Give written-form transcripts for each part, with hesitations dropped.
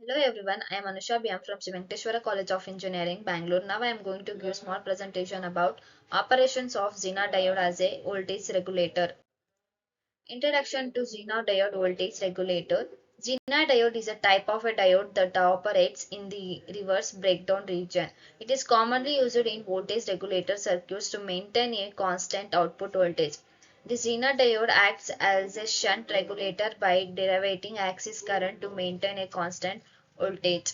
Hello everyone, I am Anusha. I am from Shivankeshwara College of Engineering, Bangalore. Now I am going to give a small presentation about operations of zenar diode as a voltage regulator. Introduction to zenar diode voltage regulator. Zenar diode is a type of a diode that operates in the reverse breakdown region. It is commonly used in voltage regulator circuits to maintain a constant output voltage. The zenar diode acts as a shunt regulator by derivating axis current to maintain a constant voltage.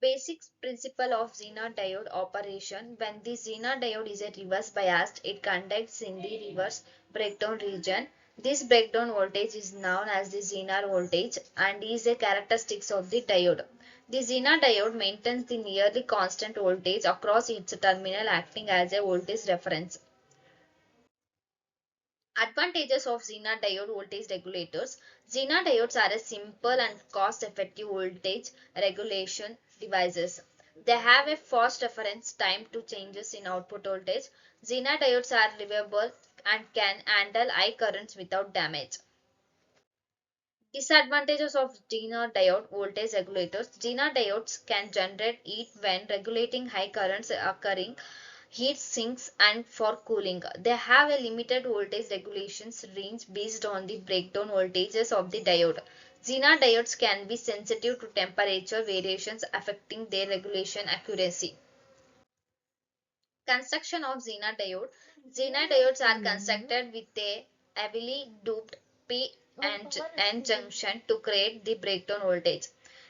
Basic principle of zener diode operation. When the zener diode is at reverse biased, it conducts in the reverse breakdown region. This breakdown voltage is known as the zener voltage and is a characteristic of the diode. The zener diode maintains the nearly constant voltage across its terminal, acting as a voltage reference. Advantages of zener diode voltage regulators. Zener diodes are a simple and cost-effective voltage regulation devices. They have a fast reference time to changes in output voltage. Zener diodes are reliable and can handle high currents without damage. Disadvantages of zener diode voltage regulators. Zener diodes can generate heat when regulating high currents occurring heat sinks and for cooling. They have a limited voltage regulations range based on the breakdown voltages of the diode. Zener diodes can be sensitive to temperature variations affecting their regulation accuracy. Construction of zener diode. Zener diodes are constructed with a heavily doped P and N junction to create the breakdown voltage.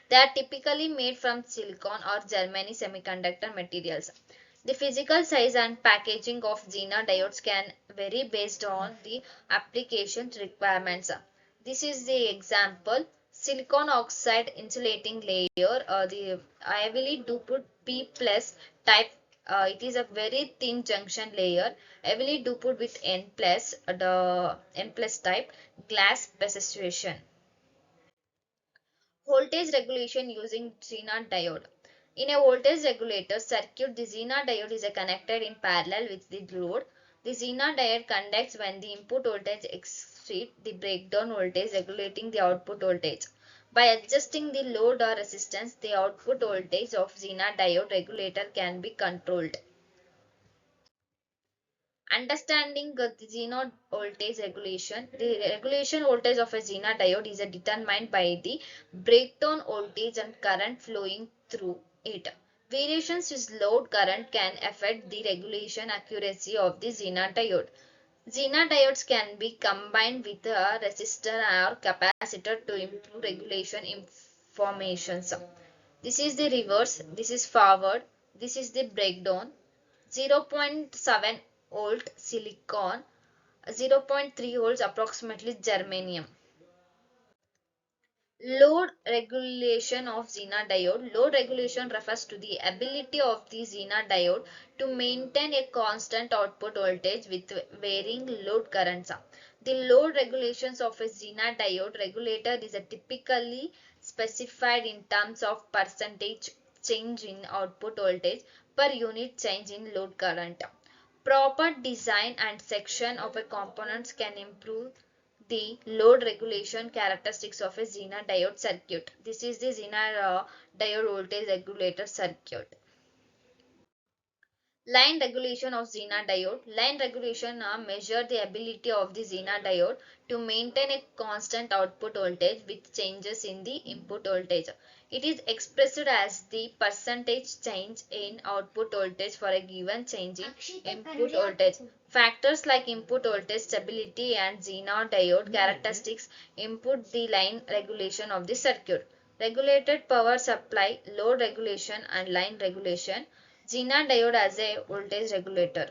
They are typically made from silicon or Germany semiconductor materials. The physical size and packaging of zener diodes can vary based on the application requirements. This is the example silicon oxide insulating layer, the heavily doped P plus type. It is a very thin junction layer, heavily doped with N plus, the N plus type glass precipitation. Voltage regulation using zener diode. In a voltage regulator circuit, the zener diode is connected in parallel with the load. The zener diode conducts when the input voltage exceeds the breakdown voltage, regulating the output voltage. By adjusting the load or resistance, the output voltage of zener diode regulator can be controlled. Understanding the zener voltage regulation. The regulation voltage of a zener diode is determined by the breakdown voltage and current flowing through it. Variations in load current can affect the regulation accuracy of the zener diode. Zener diodes can be combined with a resistor or capacitor to improve regulation informations. This is the reverse, this is forward, this is the breakdown. 0.7 volt silicon, 0.3 volts approximately germanium. Load regulation of zener diode. Load regulation refers to the ability of the zener diode to maintain a constant output voltage with varying load currents. The load regulations of a zener diode regulator is typically specified in terms of percentage change in output voltage per unit change in load current. Proper design and section of a components can improve the load regulation characteristics of a zener diode circuit. This is the zener diode voltage regulator circuit. Line regulation of zener diode. Line regulation measure the ability of the zener diode to maintain a constant output voltage with changes in the input voltage. It is expressed as the percentage change in output voltage for a given change in input voltage. Factors like input voltage stability and zener diode characteristics input the line regulation of the circuit. Regulated power supply, load regulation and line regulation. Zener diode as a voltage regulator.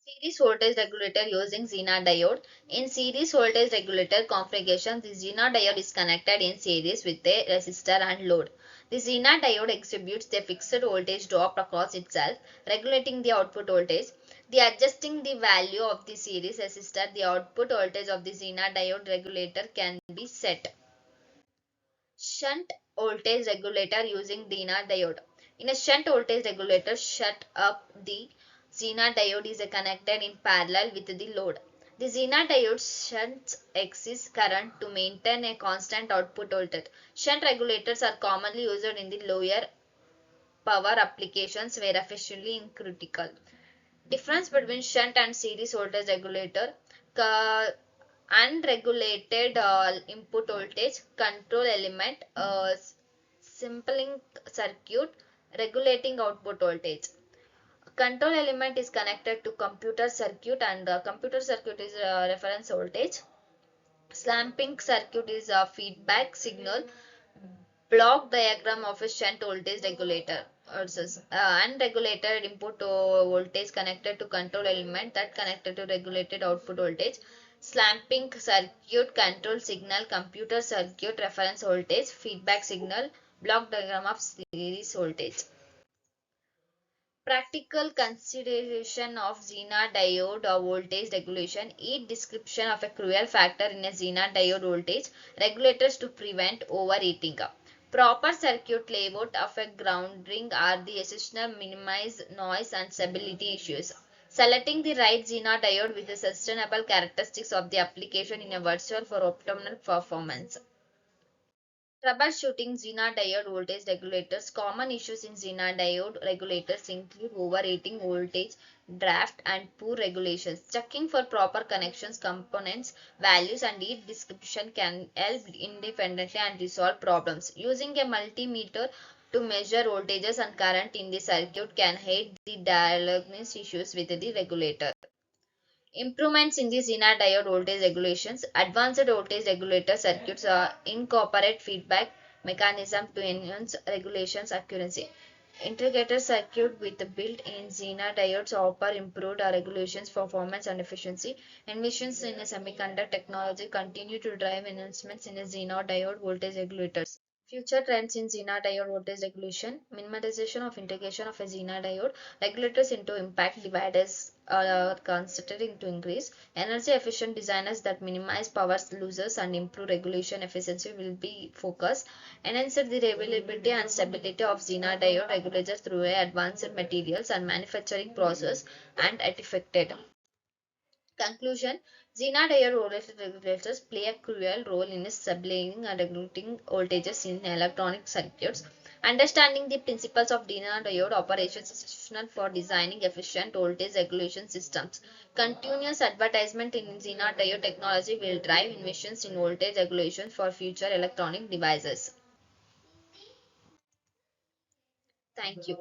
Series voltage regulator using zener diode. In series voltage regulator configuration, the zener diode is connected in series with a resistor and load. The zener diode exhibits the fixed voltage drop across itself, regulating the output voltage. The adjusting the value of the series resistor, the output voltage of the zener diode regulator can be set. Shunt voltage regulator using zener diode. In a shunt voltage regulator, shut up the zener diode is connected in parallel with the load. The zenar diode shunts excess current to maintain a constant output voltage. Shunt regulators are commonly used in the lower power applications where efficiency is critical. Difference between shunt and series voltage regulator. Ca- Unregulated input voltage control element, simpling circuit regulating output voltage. Control element is connected to computer circuit, and computer circuit is reference voltage. Slamping circuit is a feedback signal. Block diagram of a shunt voltage regulator versus unregulated input voltage connected to control element that connected to regulated output voltage. Slamping circuit control signal, computer circuit reference voltage, feedback signal, block diagram of series voltage. Practical consideration of zenar diode or voltage regulation. Each description of a crucial factor in a zenar diode voltage regulators to prevent overheating. Proper circuit layout of a grounding are the essential minimize noise and stability issues. Selecting the right zenar diode with the sustainable characteristics of the application in a virtual for optimal performance. Troubleshooting zenar diode voltage regulators. Common issues in zenar diode regulators include overheating, voltage draft, and poor regulations. Checking for proper connections, components, values, and each description can help independently and resolve problems. Using a multimeter to measure voltages and current in the circuit can aid the diagnosis issues with the regulator. Improvements in the zenar diode voltage regulations. Advanced voltage regulator circuits incorporate feedback mechanism to enhance regulations accuracy. Integrated circuit with built-in zenar diodes offer improved regulations, performance, and efficiency. Innovations in semiconductor technology continue to drive enhancements in zenar diode voltage regulators. Future trends in zenar diode voltage regulation. Minimization of integration of a zenar diode regulators into impact dividers are considering to increase. Energy efficient designers that minimize power losses and improve regulation efficiency will be focused. Enhance the reliability and stability of zenar diode regulators through advanced materials and manufacturing process and artifacted. Conclusion. Zener diode regulators play a crucial role in stabilizing and regulating voltages in electronic circuits. Understanding the principles of Zener diode operations is essential for designing efficient voltage regulation systems. Continuous advertisement in Zener diode technology will drive innovations in voltage regulation for future electronic devices. Thank you.